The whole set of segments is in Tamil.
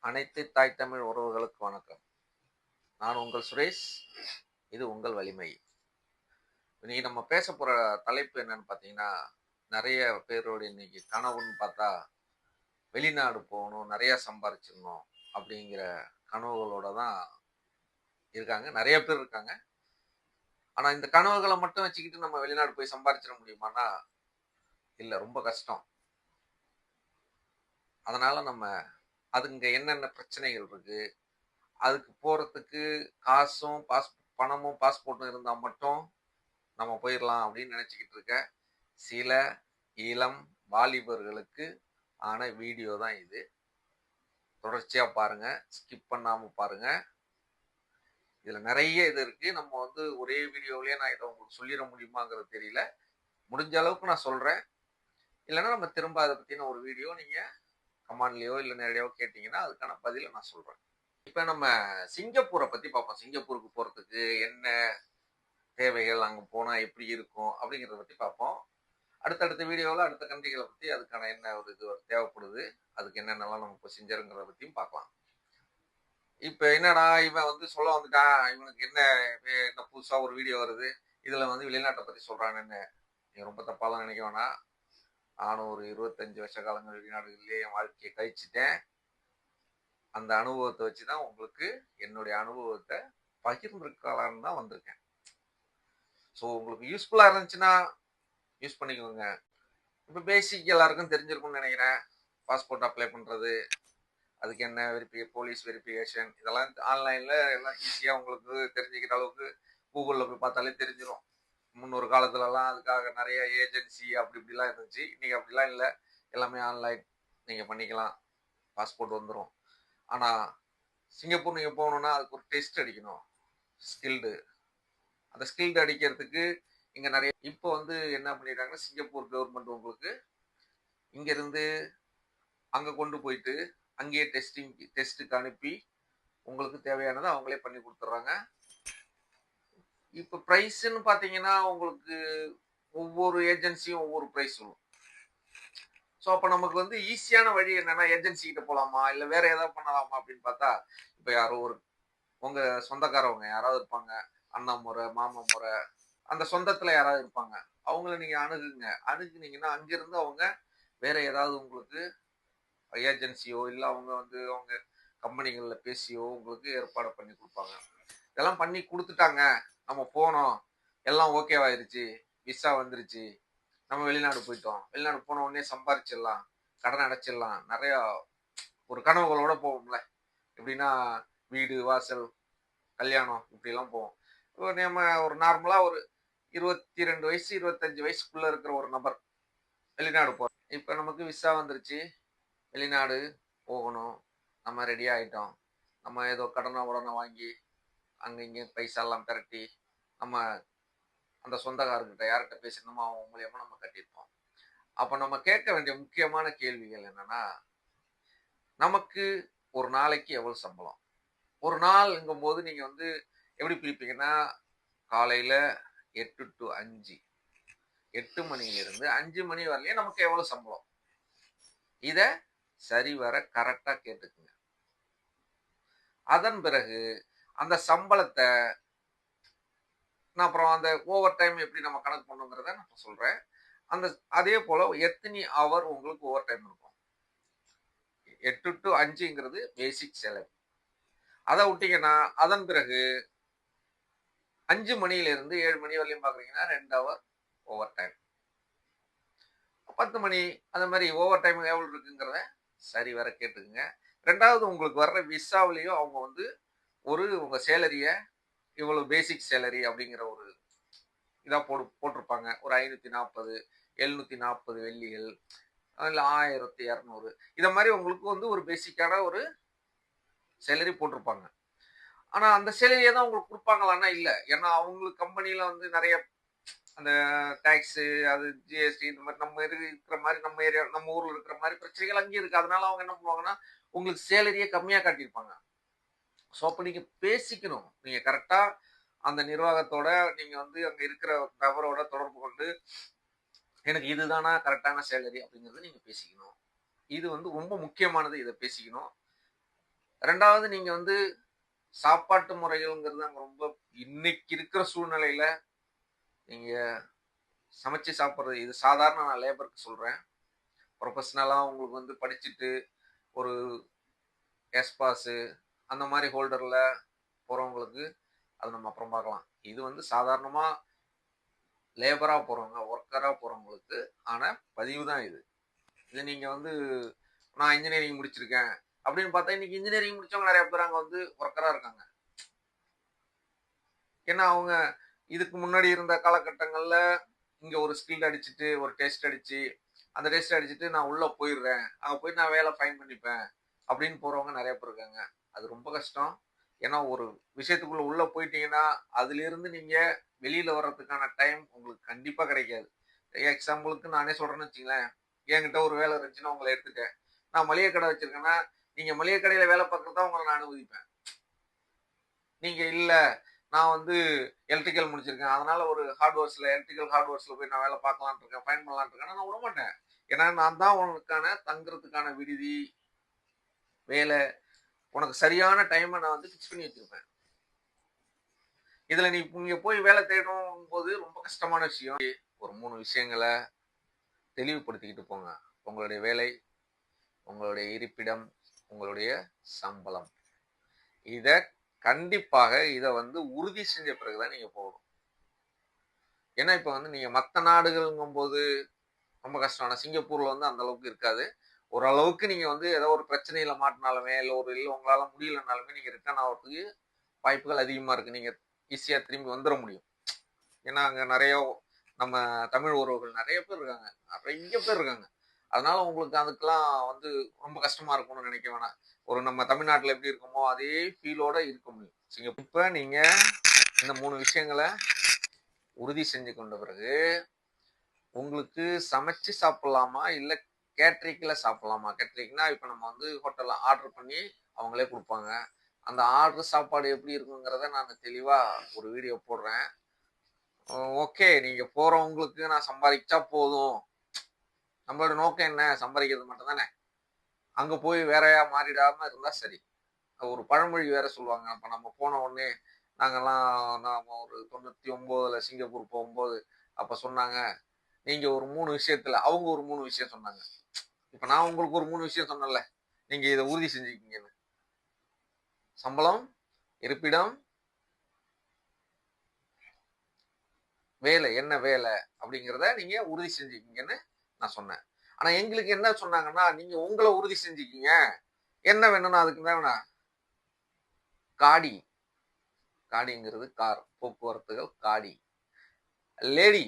அனைத்து தாய் தமிழ் உறவுகளுக்கு வணக்கம். நான் உங்கள் சுரேஷ். இது உங்கள் வலிமை. இன்னைக்கு நம்ம பேச போற தலைப்பு என்னன்னு பார்த்தீங்கன்னா, நெறைய பேரோட இன்னைக்கு கனவுன்னு பார்த்தா, வெளிநாடு போகணும், நெறைய சம்பாரிச்சிடணும் அப்படிங்கிற கனவுகளோட தான் இருக்காங்க. நெறைய பேர் இருக்காங்க. ஆனா இந்த கனவுகள மட்டும் வச்சுக்கிட்டு நம்ம வெளிநாடு போய் சம்பாரிச்சிட முடியுமான்னா, இல்ல ரொம்ப கஷ்டம். அதனால அது இங்க என்னென்ன பிரச்சனைகள் இருக்கு? அதுக்கு போறதுக்கு காசும், பணமும், பாஸ்போர்ட்டும் இருந்தா மட்டும் நம்ம போயிரலாம் அப்படின்னு நினைச்சுக்கிட்டு இருக்க சில இளம் வாலிபர்களுக்கு ஆன வீடியோ தான் இது. தொடர்ச்சியா பாருங்க, ஸ்கிப் பண்ணாம பாருங்க. இதுல நிறைய இது இருக்கு. நம்ம ஒரே வீடியோலயே நான் இதை உங்களுக்கு சொல்லிட முடியுமாங்கிறது தெரியல. முடிஞ்ச அளவுக்கு நான் சொல்றேன். இல்லைன்னா நம்ம திரும்ப அதை பத்தின ஒரு வீடியோ நீங்க கமெண்ட்லயோ இல்ல நேரடியாவோ கேட்டீங்கன்னா அதுக்கான பதிலை நான் சொல்றேன். இப்ப நம்ம சிங்கப்பூரை பத்தி பார்ப்போம். சிங்கப்பூருக்கு போறதுக்கு என்ன தேவைகள், அங்க போனா எப்படி இருக்கும் அப்படிங்கிறத பத்தி பார்ப்போம். அடுத்தடுத்த வீடியோவில் அடுத்த கண்ட்ரிகளை பற்றி அதுக்கான என்ன ஒரு இது தேவைப்படுது, அதுக்கு என்னென்னலாம் நம்ம ப்ரொசீஜருங்கிறத பற்றியும் பார்க்கலாம். இப்போ என்னடா இவன் சொல்ல வந்துட்டான், இவனுக்கு என்ன என்ன புதுசாக ஒரு வீடியோ வருது, இதில் வெளிநாட்டை பற்றி சொல்கிறான்னு நீங்கள் ரொம்ப தப்பாலாம் நினைக்க வேணாம். நானும் ஒரு 25 வருஷ காலங்கள் வெளிநாடுகளிலே என் வாழ்க்கையை கழிச்சிட்டேன். அந்த அனுபவத்தை வச்சு தான் உங்களுக்கு என்னுடைய அனுபவத்தை பகிர்ந்துருக்கலான்னு தான் வந்திருக்கேன். ஸோ உங்களுக்கு யூஸ்ஃபுல்லாக இருந்துச்சுன்னா யூஸ் பண்ணிக்கோங்க. இப்போ பேசிக் எல்லாருக்கும் தெரிஞ்சிருக்கும்னு நினைக்கிறேன். பாஸ்போர்ட் அப்ளை பண்ணுறது, அதுக்கு என்ன போலீஸ் வெரிஃபிகேஷன், இதெல்லாம் ஆன்லைனில் எல்லாம் ஈஸியாக உங்களுக்கு தெரிஞ்சுக்கிற அளவுக்கு கூகுளில் போய் பார்த்தாலே தெரிஞ்சிடும். முன்னொரு காலத்துலலாம் அதுக்காக நிறைய ஏஜென்சி அப்படி இப்படிலாம் இருந்துச்சு. இன்றைக்கி அப்படிலாம் இல்லை, எல்லாமே ஆன்லைன், நீங்கள் பண்ணிக்கலாம், பாஸ்போர்ட் வந்துடும். ஆனால் சிங்கப்பூர் நீங்கள் போகணுன்னா அதுக்கு ஒரு டெஸ்ட் அடிக்கணும், ஸ்கில்டு. அந்த ஸ்கில்டு அடிக்கிறதுக்கு இங்கே நிறைய இப்போ என்ன பண்ணிட்டாங்கன்னா, சிங்கப்பூர் கவர்மெண்ட் உங்களுக்கு இங்கேருந்து அங்கே கொண்டு போயிட்டு அங்கேயே டெஸ்ட்டுக்கு அனுப்பி உங்களுக்கு தேவையானதை அவங்களே பண்ணி கொடுத்துட்றாங்க. இப்போ ப்ரைஸ்ன்னு பார்த்தீங்கன்னா உங்களுக்கு ஒவ்வொரு ஏஜென்சியும் ஒவ்வொரு ப்ரைஸ் சொல்லும். ஸோ அப்போ நமக்கு ஈஸியான வழி என்னன்னா, ஏஜென்சி கிட்ட போகலாமா இல்லை வேற ஏதாவது பண்ணலாமா அப்படின்னு பார்த்தா, இப்போ யாரோ உங்கள் சொந்தக்காரவங்க யாராவது இருப்பாங்க, அண்ணா முறை மாமா முறை, அந்த சொந்தத்தில் யாராவது இருப்பாங்க, அவங்கள நீங்கள் அணுகுனீங்கன்னா அங்கேருந்து அவங்க வேற ஏதாவது உங்களுக்கு ஏஜென்சியோ இல்லை அவங்க கம்பெனிகளில் பேசியோ உங்களுக்கு ஏற்பாடு பண்ணி கொடுப்பாங்க. இதெல்லாம் பண்ணி கொடுத்துட்டாங்க, நம்ம போனோம், எல்லாம் ஓகேவாயிருச்சு, விசா வந்துருச்சு, நம்ம வெளிநாடு போயிட்டோம், வெளிநாடு போன உடனே சம்பாரிச்சிடலாம், கடன் அடைச்சிடலாம், நிறையா ஒரு கனவுகளோட போவோம்ல. எப்படின்னா வீடு வாசல் கல்யாணம் இப்படிலாம் போவோம். நம்ம ஒரு நார்மலாக ஒரு 22 வயசு 25 வயசுக்குள்ள இருக்கிற ஒரு நபர் வெளிநாடு போகிறோம். இப்போ நமக்கு விசா வந்துருச்சு, வெளிநாடு போகணும், நம்ம ரெடி ஆகிட்டோம். நம்ம ஏதோ கடனை உடனே வாங்கி அங்கே இங்கேயும் பைசாலாம் திரட்டி நம்ம அந்த சொந்தக்காரர்கிட்ட யார்கிட்ட பேசணுமோ அவங்க மூலியமாக நம்ம கட்டியிருப்போம். அப்போ நம்ம கேட்க வேண்டிய முக்கியமான கேள்விகள் என்னன்னா, நமக்கு ஒரு நாளைக்கு எவ்வளோ சம்பளம்? ஒரு நாள்ங்கும் போது நீங்கள் எப்படி பிரிப்பீங்கன்னா, காலையில் 8 to 5, 8 மணியிலிருந்து 5 மணி வரலையும் நமக்கு எவ்வளோ சம்பளம்? இதை சரிவர கரெக்டாக கேட்டுக்குங்க. அதன் பிறகு அந்த சம்பளத்தை நான் அப்புறம் அந்த ஓவர் டைம் எப்படி நம்ம கணக்கு பண்ணுங்கிறத நான் சொல்றேன். அதே போல எத்தனை ஹவர் உங்களுக்கு ஓவர் டைம் இருக்கும்? 8 to 5ங்கிறது பேசிக் சேலரி. அதை விட்டீங்கன்னா அதன் பிறகு 5 மணியிலிருந்து 7 மணி வரையும் பாக்குறீங்கன்னா 2 ஹவர் ஓவர் டைம். 10 மணி அந்த மாதிரி ஓவர் டைம் எவ்வளவு இருக்குங்கிறத சரி வர கேட்டுக்குங்க. ரெண்டாவது, உங்களுக்கு வர்ற விசாவிலையும் அவங்க உங்க சேலரிய இவ்வளவு பேசிக் சேலரி அப்படிங்கிற ஒரு இதா போட்டிருப்பாங்க. ஒரு 540 740 வெள்ளிகள், இல்ல 1200, இத மாதிரி உங்களுக்கு ஒரு பேசிக்கான ஒரு சேலரி போட்டிருப்பாங்க. ஆனா அந்த சேலரியை தான் உங்களுக்கு கொடுப்பாங்களான்னா இல்ல. ஏன்னா அவங்களுக்கு கம்பெனில நிறைய அந்த டாக்ஸ், அது ஜிஎஸ்டி, இந்த மாதிரி நம்ம இருக்கிற மாதிரி நம்ம ஏரியா நம்ம ஊர்ல இருக்கிற மாதிரி பிரச்சனைகள் அங்கேயும் இருக்கு. அதனால அவங்க என்ன பண்ணுவாங்கன்னா உங்களுக்கு சேலரியே கம்மியா காட்டியிருப்பாங்க. ஸோ அப்போ நீங்க பேசிக்கணும். நீங்க கரெக்டா அந்த நிர்வாகத்தோட நீங்க அங்க இருக்கிற நபரோட தொடர்பு கொண்டு எனக்கு இதுதானா கரெக்டான சேலரி அப்படிங்கறத நீங்க பேசிக்கணும். இது ரொம்ப முக்கியமானது. இதை பேசிக்கணும். 2வது நீங்க வந்து சாப்பாட்டு முறைகள்ங்கிறது அங்க ரொம்ப இன்னைக்கு இருக்கிற சூழ்நிலையில நீங்க சமைச்சு சாப்பிடுறது இது சாதாரண நான் லேபருக்கு சொல்றேன். ப்ரொஃபஷனலா உங்களுக்கு வந்து படிச்சுட்டு ஒரு எஸ்பாஸு அந்த மாரி ஹோல்டர்ல போறவங்களுக்கு அது நம்ம அப்புறம் பார்க்கலாம். இது வந்து சாதாரணமா லேபரா போறவங்க, ஒர்க்கரா போறவங்களுக்கு ஆன பதிவு தான் இது. இது நீங்க வந்து நான் இன்ஜினியரிங் முடிச்சிருக்கேன் அப்படின்னு பார்த்தா, இன்னைக்கு இன்ஜினியரிங் முடிச்சவங்க நெறைய பேர் அங்க வந்து ஒர்க்கரா இருக்காங்க. ஏன்னா, அவங்க இதுக்கு முன்னாடி இருந்த காலகட்டங்கள்ல இங்க ஒரு ஸ்கில் அடிச்சுட்டு, ஒரு டெஸ்ட் அடிச்சு, அந்த டெஸ்ட் அடிச்சுட்டு நான் உள்ள போயிடுறேன். அங்க போய் நான் வேலை ஃபைண்ட் பண்ணிப்பேன். அப்படின்னு போறவங்க நெறைய பேர் இருக்காங்க. அது ரொம்ப கஷ்டம். ஏன்னா, ஒரு விஷயத்துக்குள்ள உள்ள போயிட்டீங்கன்னா, அதிலிருந்து நீங்க வெளியில வர்றதுக்கான டைம் உங்களுக்கு கண்டிப்பா கிடைக்காது. எக்ஸாம்பிளுக்கு நானே சொல்றேன்னு வச்சுக்கங்களேன். என்கிட்ட ஒரு வேலை இருந்துச்சுன்னா உங்கள எடுத்துட்டேன். நான் மளிகை கடை வச்சிருக்கேன்னா, நீங்க மளிகை கடையில வேலை பார்க்கறது தான் உங்கள நான் அனுமதிப்பேன். நீங்க இல்ல, நான் வந்து எலக்ட்ரிக்கல் முடிச்சிருக்கேன். அதனால ஒரு எலக்ட்ரிக்கல் ஹார்ட்வேர்ஸ்ல போய் நான் வேலை பார்க்கலாம்னு இருக்கேன். ஃபைண்ட் பண்ணலாம்னு இருக்கேன்னா, நான் விடமாட்டேன். ஏன்னா, நான் தான் உனக்கான தங்குறதுக்கான விடுதி, வேலை, உனக்கு சரியான டைம நான் வந்து ஃபிக்ஸ் பண்ணி வச்சிருப்பேன். இதுல நீங்க போய் வேலை தேடணும்போது ரொம்ப கஷ்டமான விஷயம். ஒரு 3 விஷயங்கள தெளிவுபடுத்திக்கிட்டு போங்க. உங்களுடைய வேலை, உங்களுடைய இருப்பிடம், உங்களுடைய சம்பளம். இத கண்டிப்பாக இத வந்து உறுதி செஞ்ச பிறகு தான் நீங்க போகணும். ஏன்னா, இப்ப வந்து நீங்க மத்த நாடுகள்ங்கும்போது ரொம்ப கஷ்டம். ஆனா சிங்கப்பூர்ல வந்து அந்த அளவுக்கு இருக்காது. ஓரளவுக்கு நீங்க வந்து ஏதோ ஒரு பிரச்சனையில மாட்டுனாலுமே, இல்ல உங்களால முடியலனாலுமே நீங்க ரிட்டர்ன் ஆவறதுக்கு வாய்ப்புகள் அதிகமா இருக்கு. நீங்க ஈஸியா திரும்பி வந்துர முடியும். ஏன்னா, அங்க நெறைய நம்ம தமிழ் உறவுகள் நெறைய பேர் இருக்காங்க. நெறைய பேர் இருக்காங்க. அதனால உங்களுக்கு அதுக்கெல்லாம் வந்து ரொம்ப கஷ்டமா இருக்கும்னு நினைக்க வேணாம். ஒரு நம்ம தமிழ்நாட்டுல எப்படி இருக்கோமோ, அதே ஃபீலோட இருக்க முடியும். இப்ப நீங்க இந்த 3 விஷயங்கள உறுதி செஞ்சு கொண்ட பிறகு, உங்களுக்கு சமைச்சு சாப்பிடலாமா? இல்ல கேட்டரிங்ல சாப்பிடலாமா? கேட்டரிங்னா இப்ப நம்ம வந்து ஹோட்டல்ல ஆர்டர் பண்ணி அவங்களே குடுப்பாங்க. அந்த ஆர்டர் சாப்பாடு எப்படி இருக்குங்கிறத நான் தெளிவா ஒரு வீடியோ போடுறேன். ஓகே. நீங்க போறவங்களுக்கு நான் சம்பாதிச்சா போதும். நம்மளோட நோக்கம் என்ன? சம்பாதிக்கிறது மட்டும் தானே. அங்க போய் வேறயா மாறிடாம இருந்தா சரி. ஒரு பழமொழி வேற சொல்லுவாங்க. அப்ப நம்ம போன உடனே நாங்கலாம் நாம ஒரு 99ல சிங்கப்பூர் போகும்போது அப்ப சொன்னாங்க. நீங்க ஒரு 3 விஷயத்துல அவங்க ஒரு 3 விஷயம் சொன்னாங்க. இப்ப நான் உங்களுக்கு ஒரு 3 விஷயம் சொன்னேன்ல. நீங்க இத உறுதி செஞ்சுக்கங்கன்னு. சம்பளம், இருப்பிடம், வேலை என்ன வேலை அப்படிங்கிறத நீங்க உறுதி செஞ்சுக்கங்கன்னு நான் சொன்னேன். ஆனா எங்களுக்கு என்ன சொன்னாங்கன்னா, நீங்க உங்கள உறுதி செஞ்சுக்கங்க. என்ன வேணும்னா அதுக்கு தான் காடி. காடிங்கிறது கார். போக்குவரத்துகள் காடி. லேடி.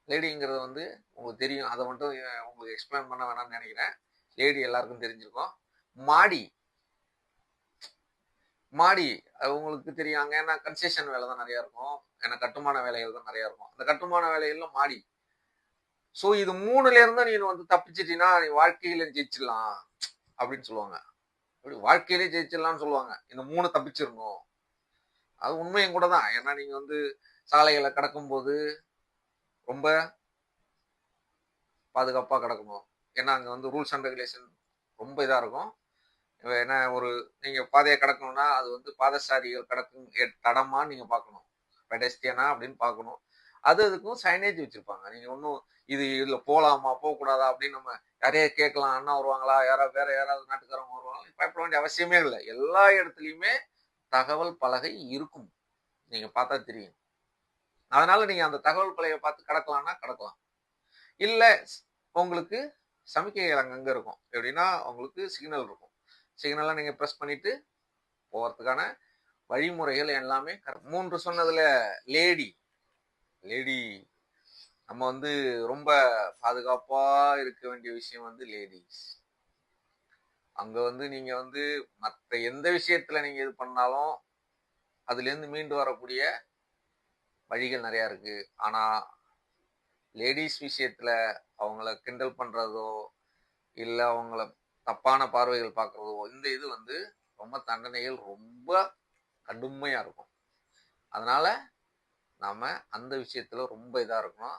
லேடிங்கிறது வந்து உங்களுக்கு தெரியும். அத மட்டும் உங்களுக்கு எக்ஸ்பிளைன் பண்ண வேணாம்னு நெனைக்கிறேன். லேடி எல்லாருக்கும் தெரிஞ்சிருக்கும். மாடி. மாடி. அது உங்களுக்கு தெரியும். அங்க ஏன்னா கன்ஸ்ட்ரக்ஷன் வேலை தான் நெறைய இருக்கும். ஏன்னா கட்டுமான வேலைகள் தான் நெறைய இருக்கும். அந்த கட்டுமான வேலைகள்ல மாடி. சோ இது 3ல இருந்து நீ வந்து தப்பிச்சிட்டீன்னா, நீ வாழ்க்கையில ஜெயிச்சிடலாம் அப்படின்னு சொல்லுவாங்க. அப்படி வாழ்க்கையிலே ஜெயிச்சிடலாம்னு சொல்லுவாங்க. இந்த 3 தப்பிச்சிரணும். அது உண்மையும் கூட தான். ஏன்னா நீங்க வந்து சாலைகள கடக்கும்போது ரொம்ப பாதுகாப்பா கடக்கணும். ஏன்னா அங்க வந்து ரூல்ஸ் அண்ட் ரெகுலேஷன் ரொம்ப இதா இருக்கும். ஏன்னா நீங்க பாதைய கடக்கணும்னா, அது வந்து பாதசாரிகள் கடக்கும் தடமான்னு நீங்க பார்க்கணும். பெடெஸ்டியனா அப்படின்னு பார்க்கணும். அதுக்கும் சைனேஜ் வச்சிருப்பாங்க. நீங்க ஒண்ணும் இதுல போலாமா, போக்கூடாதா அப்படின்னு நம்ம யாரையா கேட்கலாம். அண்ணா வருவாங்களா? வேற யாராவது நாட்டுக்காரங்க வருவாங்களா? பயப்பட வேண்டிய அவசியமே இல்ல. எல்லா இடத்துலயுமே தகவல் பலகை இருக்கும். நீங்க பார்த்தா தெரியும். அதனால நீங்க அந்த தகவல் பலகைய பார்த்து கடக்கலாம்னா கடக்கலாம். இல்ல உங்களுக்கு சமிக்கைகள் அங்கங்க இருக்கும். எப்படின்னா, உங்களுக்கு சிக்னல் இருக்கும். சிக்னல நீங்க பிரஸ் பண்ணிட்டு போறதுக்கான வழிமுறைகள் எல்லாமே 3 சொன்னதுல லேடி. லேடி நம்ம வந்து ரொம்ப பாதுகாப்பா இருக்க வேண்டிய விஷயம் வந்து லேடீஸ். அங்க வந்து நீங்க வந்து மத்த எந்த விஷயத்துல நீங்க இது பண்ணாலும், அதுலேருந்து மீண்டு வரக்கூடிய வழிகள் நெறைய இருக்கு. ஆனா, லேடீஸ் விஷயத்துல அவங்கள கிண்டல் பண்றதோ, இல்ல அவங்கள தப்பான பார்வைகள் பார்க்கிறதோ, இந்த இது வந்து ரொம்ப தண்டனைகள் ரொம்ப கடுமையா இருக்கும். அதனால நாம அந்த விஷயத்துல ரொம்ப இதா இருக்கணும்.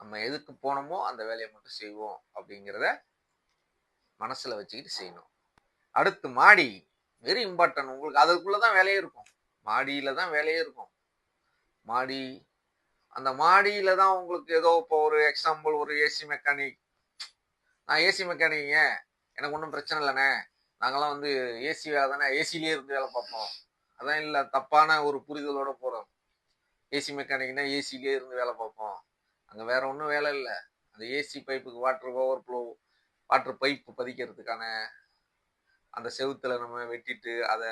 நம்ம எதுக்கு போனோமோ அந்த வேலைய மட்டும் செய்வோம் அப்படிங்கிறத மனசுல வச்சுக்கிட்டு செய்யணும். அடுத்து மாடி, வெரி இம்பார்ட்டன்ட். உங்களுக்கு அதுக்குள்ள தான் வேலையே இருக்கும். மாடியில தான் வேலையே இருக்கும். மாடி, அந்த மாடியில தான் உங்களுக்கு ஏதோ இப்போ ஒரு எக்ஸாம்பிள் ஒரு ஏசி மெக்கானிக். நான் ஏசி மெக்கானிக்குங்க, எனக்கு ஒன்றும் பிரச்சனை இல்லைண்ணே, நாங்கெல்லாம் வந்து ஏசி வேலை தானே, ஏசிலேயே இருந்து வேலை பார்ப்போம். அதான் இல்லை, தப்பான ஒரு புரிதலோட போகிறோம். ஏசி மெக்கானிக்னா ஏசிலேயே இருந்து வேலை பார்ப்போம். அங்கே வேற ஒன்றும் வேலை இல்லை. அந்த ஏசி பைப்புக்கு வாட்டர் ஓவர்ஃப்ளோ, வாட்டர் பைப்பு பதிக்கிறதுக்கான அந்த செவுத்துல நம்ம வெட்டிட்டு அதை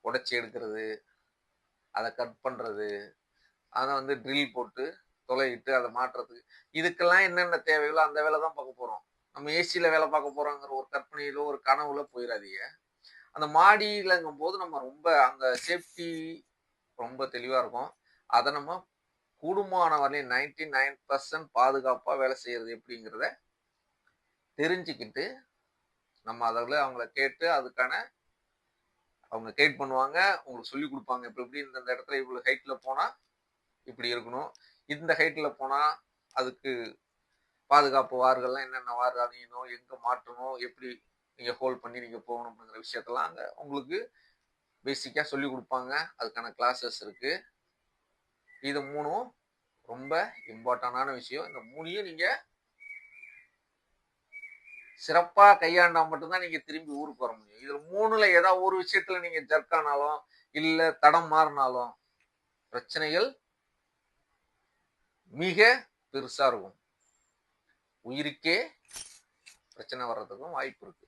உடைச்சி எடுக்கிறது, அதை கட் பண்ணுறது, அதை வந்து ட்ரில் போட்டு தொலையிட்டு அதை மாற்றுறதுக்கு, இதுக்கெல்லாம் என்னென்ன தேவைகளோ அந்த வேலை தான் பார்க்க போகிறோம். நம்ம ஏசியில் வேலை பார்க்க போகிறோங்கிற ஒரு கற்பனையிலோ ஒரு கனவுல போயிடாதீங்க. அந்த மாடியிலங்கும் போது நம்ம ரொம்ப அங்கே சேஃப்டி ரொம்ப தெளிவாக இருக்கும். அதை நம்ம கூடுமான வரையும் 99% பாதுகாப்பாக வேலை செய்யறது எப்படிங்கிறத தெரிஞ்சுக்கிட்டு நம்ம அதில் அவங்கள கேட்டு அதுக்கான அவங்க கைட் பண்ணுவாங்க, உங்களுக்கு சொல்லி கொடுப்பாங்க. இப்போ எப்படி இந்த இடத்துல இவ்வளோ ஹைட்டில் போனால் இப்படி இருக்கணும், இந்த ஹைட்டில் போனால் அதுக்கு பாதுகாப்பு வார்கள்லாம் என்னென்ன வார் அணியணும், எங்கே மாற்றணும், எப்படி நீங்கள் ஹோல்ட் பண்ணி நீங்கள் போகணும் அப்படிங்கிற விஷயத்தெல்லாம் அங்கே உங்களுக்கு பேசிக்காக சொல்லி கொடுப்பாங்க. அதுக்கான கிளாஸஸ் இருக்குது. இது மூணும் ரொம்ப இம்பார்ட்டண்டான விஷயம். இந்த மூணையும் நீங்கள் சிறப்பாக கையாண்டா மட்டும்தான் நீங்கள் திரும்பி ஊருக்கு வர முடியும். இதில் மூணுல ஏதாவது ஒரு விஷயத்தில் நீங்கள் ஜர்க்கானாலும் இல்லை தடம் மாறினாலும் பிரச்சனைகள் மிக பெருசா இருக்கும். உயிருக்கே பிரச்சனை வர்றதுக்கும் வாய்ப்பு இருக்கு.